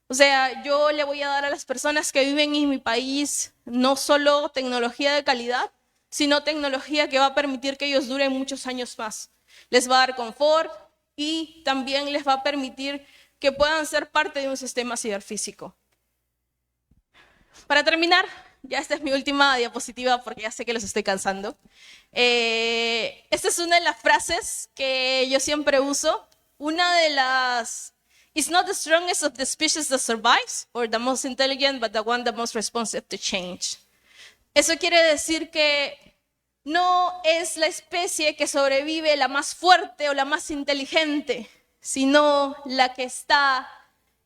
O sea, yo le voy a dar a las personas que viven en mi país no solo tecnología de calidad, sino tecnología que va a permitir que ellos duren muchos años más. Les va a dar confort y también les va a permitir que puedan ser parte de un sistema ciberfísico. Para terminar, ya esta es mi última diapositiva porque ya sé que los estoy cansando. Esta es una de las frases que yo siempre uso. Una de las... It's not the strongest of the species that survives, or the most intelligent, but the one the most responsive to change. Eso quiere decir que no es la especie que sobrevive la más fuerte o la más inteligente, sino la que está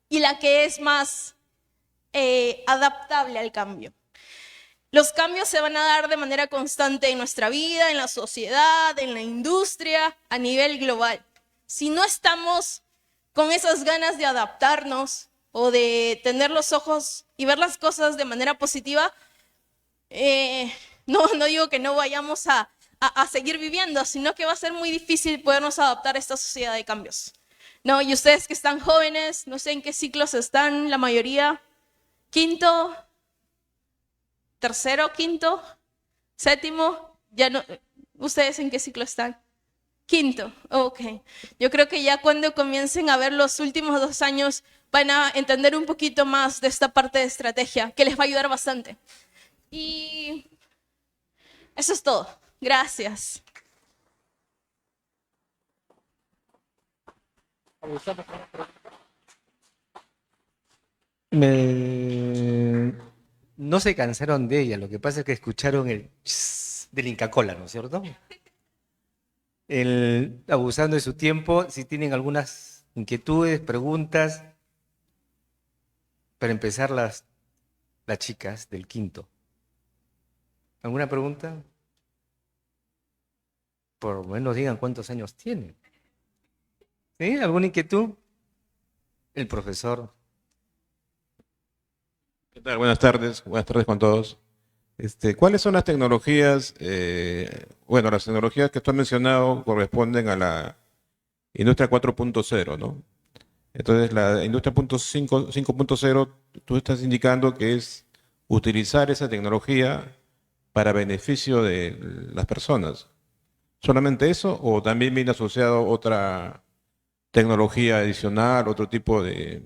y la que es más adaptable al cambio. Los cambios se van a dar de manera constante en nuestra vida, en la sociedad, en la industria, a nivel global. Si no estamos con esas ganas de adaptarnos o de tener los ojos y ver las cosas de manera positiva, no digo que no vayamos a seguir viviendo, sino que va a ser muy difícil podernos adaptar a esta sociedad de cambios. No, y ustedes que están jóvenes, no sé en qué ciclos están, la mayoría, quinto, tercero, quinto, séptimo, ya no, ¿ustedes en qué ciclo están? Quinto, ok. Yo creo que ya cuando comiencen a ver los últimos 2 años van a entender un poquito más de esta parte de estrategia, que les va a ayudar bastante. Y eso es todo. Gracias. No se cansaron de ella, lo que pasa es que escucharon el del Inca Kola, ¿no es cierto? Abusando de su tiempo, si tienen algunas inquietudes, preguntas, para empezar las chicas del quinto. ¿Alguna pregunta? Por lo menos digan cuántos años tienen. ¿Sí? ¿Alguna inquietud? El profesor. ¿Qué tal? Buenas tardes con todos. ¿Cuáles son las tecnologías? Las tecnologías que tú has mencionado corresponden a la industria 4.0, ¿no? Entonces, la industria 5.0, tú estás indicando que es utilizar esa tecnología para beneficio de las personas. ¿Solamente eso o también viene asociado otra tecnología adicional, otro tipo de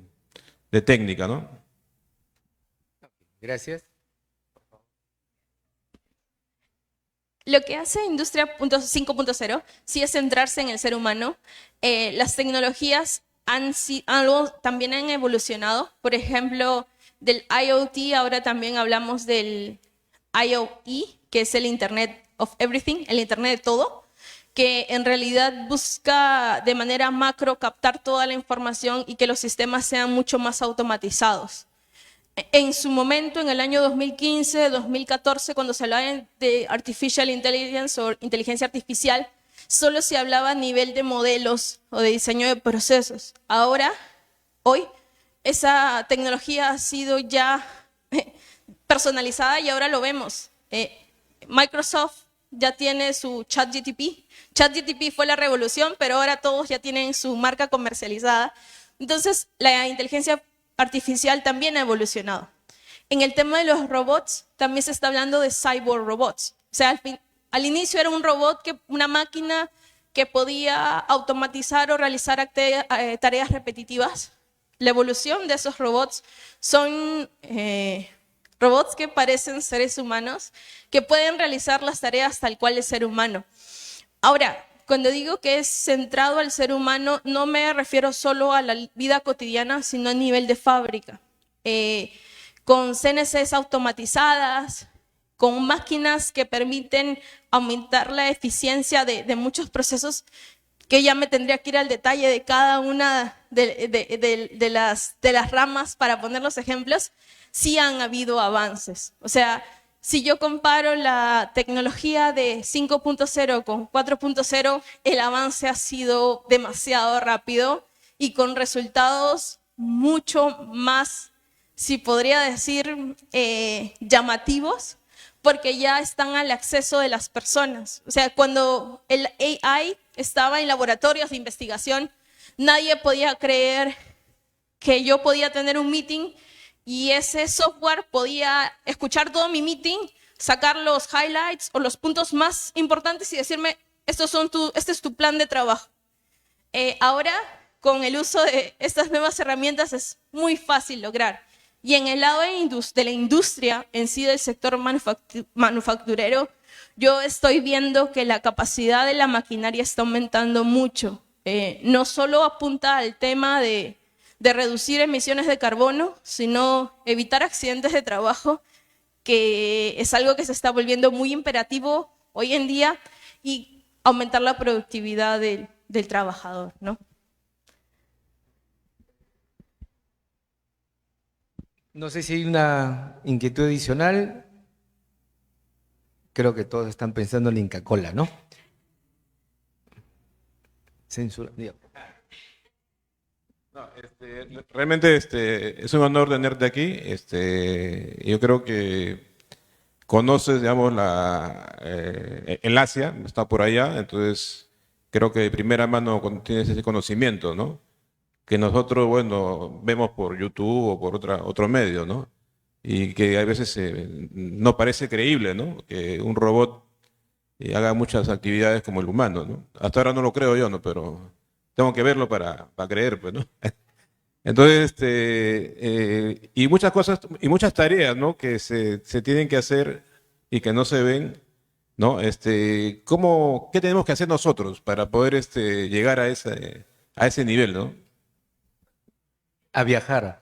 técnica, ¿no? Gracias. Lo que hace Industria 5.0 sí es centrarse en el ser humano. Las tecnologías también han evolucionado. Por ejemplo, del IoT, ahora también hablamos del IoE, que es el Internet of Everything, el Internet de todo, que en realidad busca de manera macro captar toda la información y que los sistemas sean mucho más automatizados. En su momento, en el año 2015, 2014, cuando se hablaba de Artificial Intelligence o inteligencia artificial, solo se hablaba a nivel de modelos o de diseño de procesos. Ahora, hoy, esa tecnología ha sido ya personalizada y ahora lo vemos. Microsoft ya tiene su ChatGPT. ChatGPT fue la revolución, pero ahora todos ya tienen su marca comercializada. Entonces, la inteligencia artificial también ha evolucionado. En el tema de los robots, también se está hablando de cyborg robots. O sea, al inicio era un robot, una máquina que podía automatizar o realizar tareas repetitivas. La evolución de esos robots son robots que parecen seres humanos, que pueden realizar las tareas tal cual el ser humano. Ahora, cuando digo que es centrado al ser humano, no me refiero solo a la vida cotidiana, sino a nivel de fábrica. Con CNCs automatizadas, con máquinas que permiten aumentar la eficiencia de muchos procesos, que ya me tendría que ir al detalle de cada una de las ramas para poner los ejemplos, sí han habido avances. O sea, si yo comparo la tecnología de 5.0 con 4.0, el avance ha sido demasiado rápido y con resultados mucho más, si podría decir, llamativos, porque ya están al acceso de las personas. O sea, cuando el AI estaba en laboratorios de investigación, nadie podía creer que yo podía tener un meeting y ese software podía escuchar todo mi meeting, sacar los highlights o los puntos más importantes y decirme, este es tu plan de trabajo. Ahora, con el uso de estas nuevas herramientas es muy fácil lograr. Y en el lado de la industria en sí, del sector manufacturero, yo estoy viendo que la capacidad de la maquinaria está aumentando mucho. No solo apunta al tema de reducir emisiones de carbono, sino evitar accidentes de trabajo, que es algo que se está volviendo muy imperativo hoy en día, y aumentar la productividad del trabajador, ¿no? No sé si hay una inquietud adicional. Creo que todos están pensando en la Inca Kola, ¿no? Censura. Digo. No, realmente es un honor tenerte aquí. Yo creo que conoces, digamos, el Asia, está por allá, entonces creo que de primera mano tienes ese conocimiento, ¿no? Que nosotros, bueno, vemos por YouTube o por otro medio, ¿no? Y que a veces no parece creíble, ¿no? Que un robot haga muchas actividades como el humano, ¿no? Hasta ahora no lo creo yo, ¿no? Pero tengo que verlo para creer, pues, ¿no? Entonces, y muchas cosas, y muchas tareas, ¿no? Que se tienen que hacer y que no se ven, ¿no? ¿Qué tenemos que hacer nosotros para poder llegar a ese nivel, ¿no? A viajar.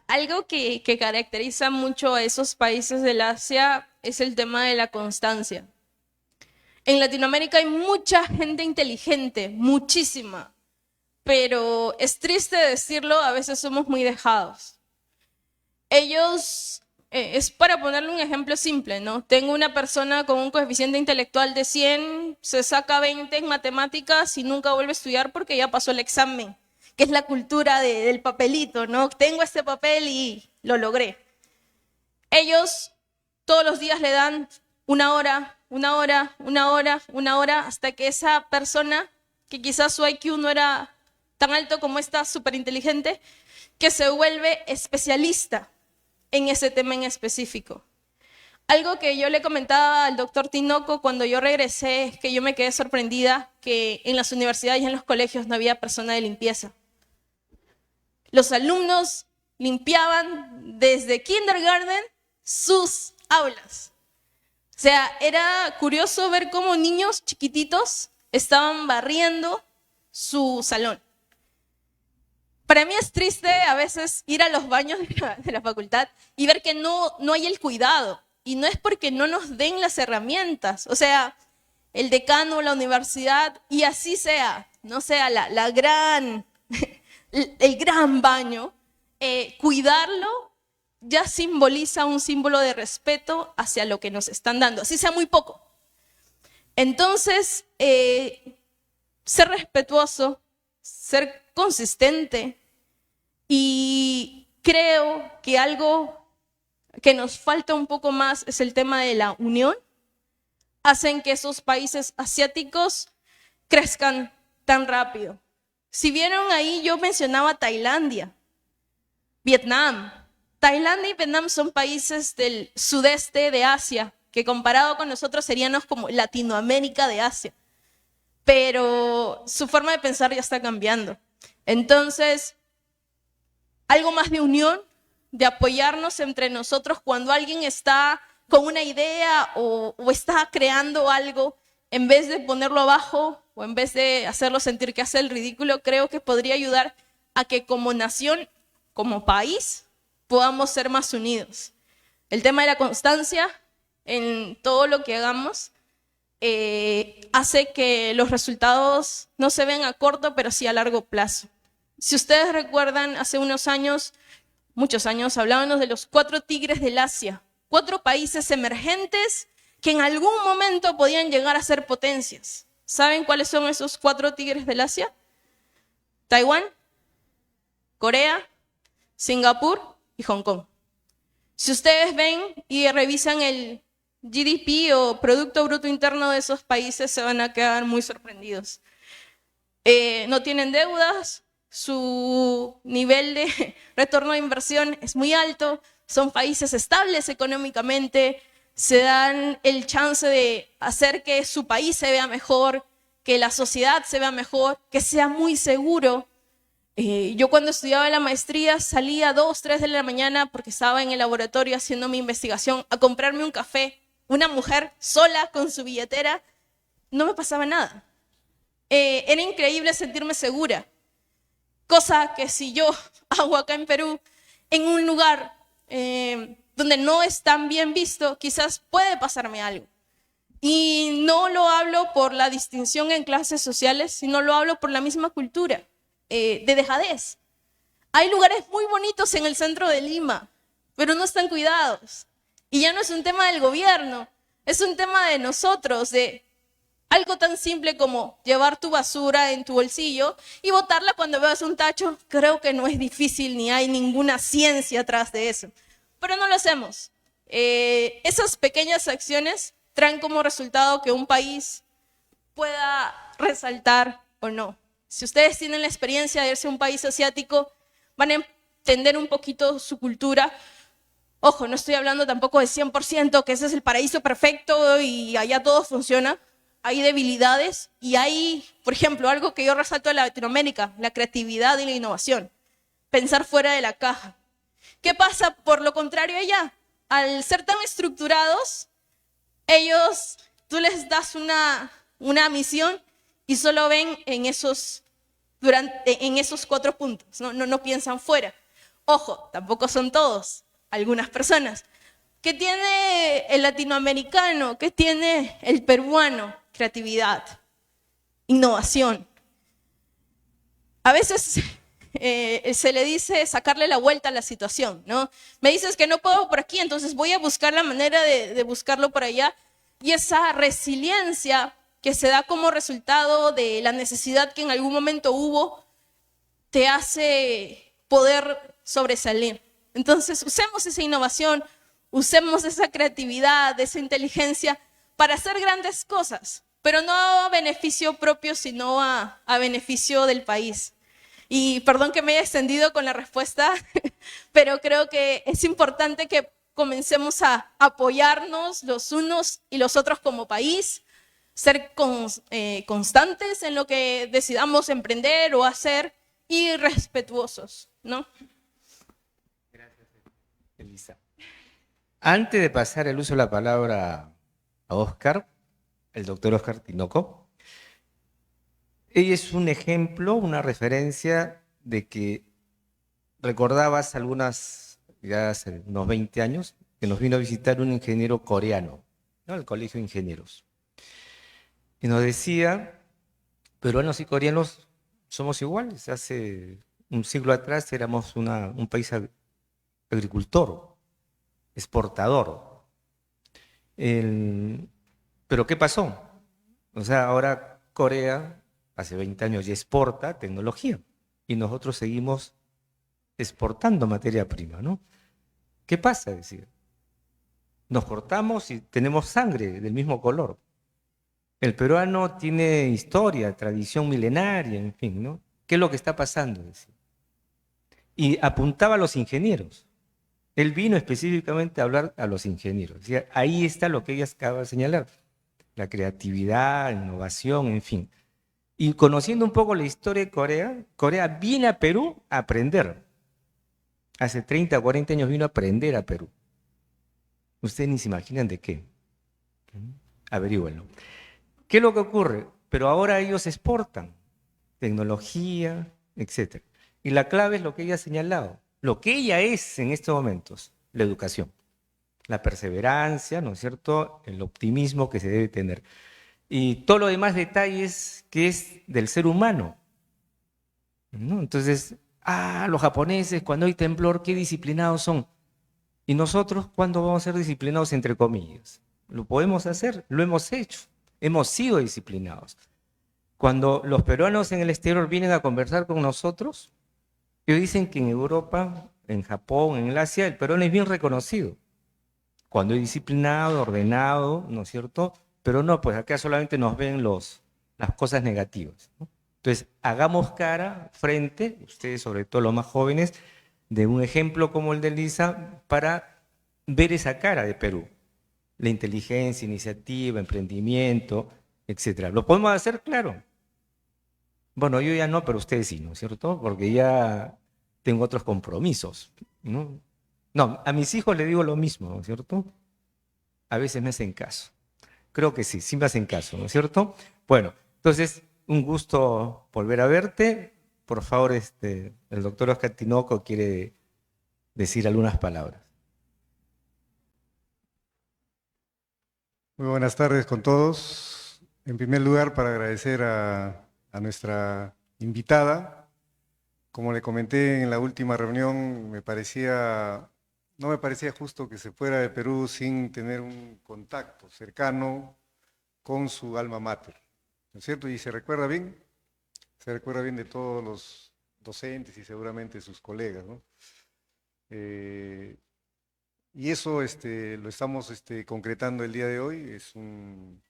Algo que caracteriza mucho a esos países del Asia es el tema de la constancia. En Latinoamérica hay mucha gente inteligente, muchísima, pero es triste decirlo, a veces somos muy dejados. Ellos, es para ponerle un ejemplo simple, ¿no? Tengo una persona con un coeficiente intelectual de 100, se saca 20 en matemáticas y nunca vuelve a estudiar porque ya pasó el examen, que es la cultura del papelito, ¿no? Tengo este papel y lo logré. Ellos todos los días le dan una hora, una hora, una hora, una hora, hasta que esa persona, que quizás su IQ no era tan alto como esta súper inteligente, que se vuelve especialista en ese tema en específico. Algo que yo le comentaba al doctor Tinoco cuando yo regresé es que yo me quedé sorprendida que en las universidades y en los colegios no había persona de limpieza. Los alumnos limpiaban desde kindergarten sus aulas. O sea, era curioso ver cómo niños chiquititos estaban barriendo su salón. Para mí es triste a veces ir a los baños de la facultad y ver que no hay el cuidado. Y no es porque no nos den las herramientas. O sea, el decano, la universidad, y así sea, no sea el gran baño, cuidarlo ya simboliza un símbolo de respeto hacia lo que nos están dando, así sea muy poco. Entonces, ser respetuoso, ser consistente, y creo que algo que nos falta un poco más es el tema de la unión. Hacen que esos países asiáticos crezcan tan rápido. Si vieron ahí, yo mencionaba Tailandia, Vietnam. Tailandia y Vietnam son países del sudeste de Asia, que comparado con nosotros seríamos como Latinoamérica de Asia. Pero su forma de pensar ya está cambiando. Entonces, algo más de unión, de apoyarnos entre nosotros cuando alguien está con una idea o está creando algo, en vez de ponerlo abajo o en vez de hacerlo sentir que hace el ridículo, creo que podría ayudar a que como nación, como país, podamos ser más unidos. El tema de la constancia en todo lo que hagamos hace que los resultados no se vean a corto, pero sí a largo plazo. Si ustedes recuerdan, hace unos años, muchos años, hablábamos de los 4 tigres del Asia, 4 países emergentes que en algún momento podían llegar a ser potencias. ¿Saben cuáles son esos 4 tigres del Asia? Taiwán, Corea, Singapur y Hong Kong. Si ustedes ven y revisan el GDP o Producto Bruto Interno de esos países, se van a quedar muy sorprendidos. No tienen deudas, su nivel de retorno de inversión es muy alto, son países estables económicamente, se dan el chance de hacer que su país se vea mejor, que la sociedad se vea mejor, que sea muy seguro. Yo cuando estudiaba la maestría salía a 2, 3 de la mañana porque estaba en el laboratorio haciendo mi investigación a comprarme un café. Una mujer sola con su billetera, no me pasaba nada. Era increíble sentirme segura. Cosa que si yo hago acá en Perú, en un lugar donde no es tan bien visto, quizás puede pasarme algo. Y no lo hablo por la distinción en clases sociales, sino lo hablo por la misma cultura de dejadez. Hay lugares muy bonitos en el centro de Lima, pero no están cuidados. Y ya no es un tema del gobierno, es un tema de nosotros, de algo tan simple como llevar tu basura en tu bolsillo y botarla cuando veas un tacho. Creo que no es difícil ni hay ninguna ciencia atrás de eso, pero no lo hacemos. Esas pequeñas acciones traen como resultado que un país pueda resaltar o no. Si ustedes tienen la experiencia de irse a un país asiático, van a entender un poquito su cultura. Ojo, no estoy hablando tampoco de 100%, que ese es el paraíso perfecto y allá todo funciona. Hay debilidades y hay, por ejemplo, algo que yo resalto de Latinoamérica, la creatividad y la innovación. Pensar fuera de la caja. ¿Qué pasa por lo contrario allá? Al ser tan estructurados, ellos, tú les das una misión y solo ven en esos 4 puntos, no piensan fuera. Ojo, tampoco son todos, algunas personas. ¿Qué tiene el latinoamericano? ¿Qué tiene el peruano? Creatividad, innovación. A veces se le dice sacarle la vuelta a la situación, ¿no? Me dices que no puedo por aquí, entonces voy a buscar la manera de buscarlo por allá. Y esa resiliencia que se da como resultado de la necesidad que en algún momento hubo, te hace poder sobresalir. Entonces, usemos esa innovación, usemos esa creatividad, esa inteligencia para hacer grandes cosas, pero no a beneficio propio, sino a beneficio del país. Y perdón que me haya extendido con la respuesta, pero creo que es importante que comencemos a apoyarnos los unos y los otros como país, ser constantes en lo que decidamos emprender o hacer y respetuosos, ¿no? Gracias, Elisa. Antes de pasar el uso de la palabra a Oscar, el doctor Oscar Tinoco, ella es un ejemplo, una referencia de que recordabas ya hace unos 20 años, que nos vino a visitar un ingeniero coreano, ¿no? El Colegio de Ingenieros. Y nos decía, peruanos y coreanos somos iguales. Hace un siglo atrás éramos un país agricultor, exportador. Pero ¿qué pasó? O sea, ahora Corea, hace 20 años, ya exporta tecnología y nosotros seguimos exportando materia prima, ¿no? ¿Qué pasa? Decir, nos cortamos y tenemos sangre del mismo color. El peruano tiene historia, tradición milenaria, en fin, ¿no? ¿Qué es lo que está pasando? Decir. Y apuntaba a los ingenieros. Él vino específicamente a hablar a los ingenieros. O sea, ahí está lo que ella acaba de señalar. La creatividad, la innovación, en fin. Y conociendo un poco la historia de Corea, Corea viene a Perú a aprender. Hace 30 o 40 años vino a aprender a Perú. Ustedes ni se imaginan de qué. Averígüenlo. ¿Qué es lo que ocurre? Pero ahora ellos exportan tecnología, etc. Y la clave es lo que ella ha señalado. Lo que ella es en estos momentos, la educación. La perseverancia, ¿no es cierto? El optimismo que se debe tener. Y todo lo demás detalles que es del ser humano, ¿no? Entonces, los japoneses cuando hay temblor, qué disciplinados son. Y nosotros, ¿cuándo vamos a ser disciplinados entre comillas? ¿Lo podemos hacer? Lo hemos hecho. Hemos sido disciplinados. Cuando los peruanos en el exterior vienen a conversar con nosotros, ellos dicen que en Europa, en Japón, en el Asia, el peruano es bien reconocido. Cuando es disciplinado, ordenado, ¿no es cierto? Pero no, pues acá solamente nos ven las cosas negativas, ¿no? Entonces, hagamos cara frente, ustedes sobre todo los más jóvenes, de un ejemplo como el de Lisa, para ver esa cara de Perú. La inteligencia, iniciativa, emprendimiento, etcétera. ¿Lo podemos hacer? Claro. Bueno, yo ya no, pero ustedes sí, ¿no es cierto? Porque ya tengo otros compromisos, ¿no? No, a mis hijos les digo lo mismo, ¿no es cierto? A veces me hacen caso. Creo que sí, sí me hacen caso, ¿no es cierto? Bueno, entonces, un gusto volver a verte. Por favor, el doctor Oscar Tinoco quiere decir algunas palabras. Muy buenas tardes con todos. En primer lugar, para agradecer a nuestra invitada. Como le comenté en la última reunión, no me parecía justo que se fuera de Perú sin tener un contacto cercano con su alma mater, ¿no es cierto? Y se recuerda bien de todos los docentes y seguramente sus colegas, ¿no? Y eso lo estamos concretando el día de hoy. Es un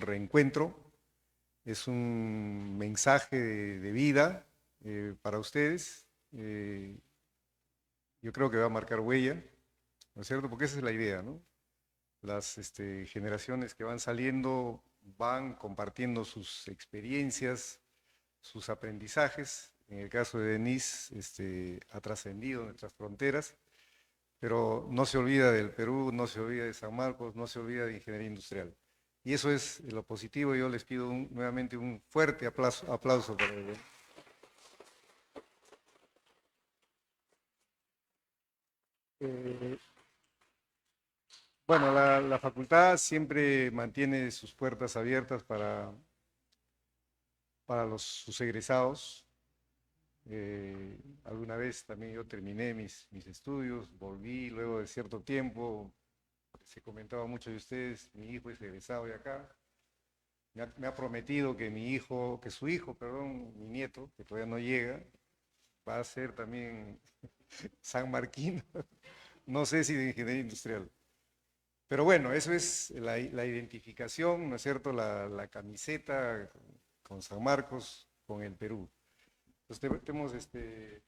reencuentro, es un mensaje de vida para ustedes. Yo creo que va a marcar huella, ¿no es cierto? Porque esa es la idea, ¿no? Las generaciones que van saliendo van compartiendo sus experiencias, sus aprendizajes. En el caso de Denise, ha trascendido nuestras fronteras, pero no se olvida del Perú, no se olvida de San Marcos, no se olvida de ingeniería industrial. Y eso es lo positivo. Yo les pido nuevamente un fuerte aplauso para ello. Bueno, la facultad siempre mantiene sus puertas abiertas para sus egresados. Alguna vez también yo terminé mis estudios, volví luego de cierto tiempo. Se comentaba mucho de ustedes, mi hijo es egresado de acá. Me ha prometido que su hijo, perdón, mi nieto, que todavía no llega, va a ser también sanmarquino, no sé si de ingeniería industrial. Pero bueno, eso es la identificación, ¿no es cierto? La camiseta con San Marcos, con el Perú. Entonces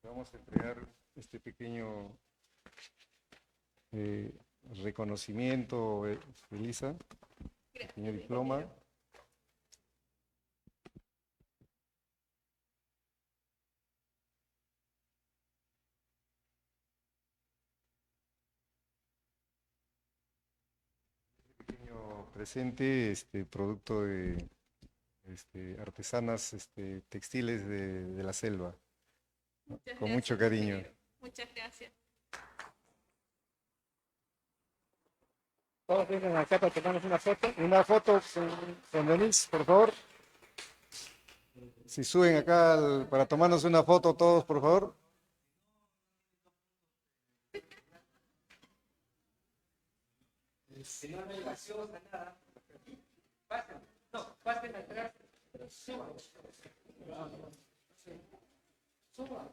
vamos a entregar este pequeño reconocimiento, Elisa, pequeño diploma. Pequeño presente, producto de artesanas textiles de la selva, ¿no? Con mucho cariño. ingeniero. Muchas gracias. Todos vengan acá para tomarnos una foto. Una foto con Denise, por favor. Si suben acá para tomarnos una foto todos, por favor. Si no hay gaseosa, nada. Pasen, no, pasen atrás. Suban. Suban.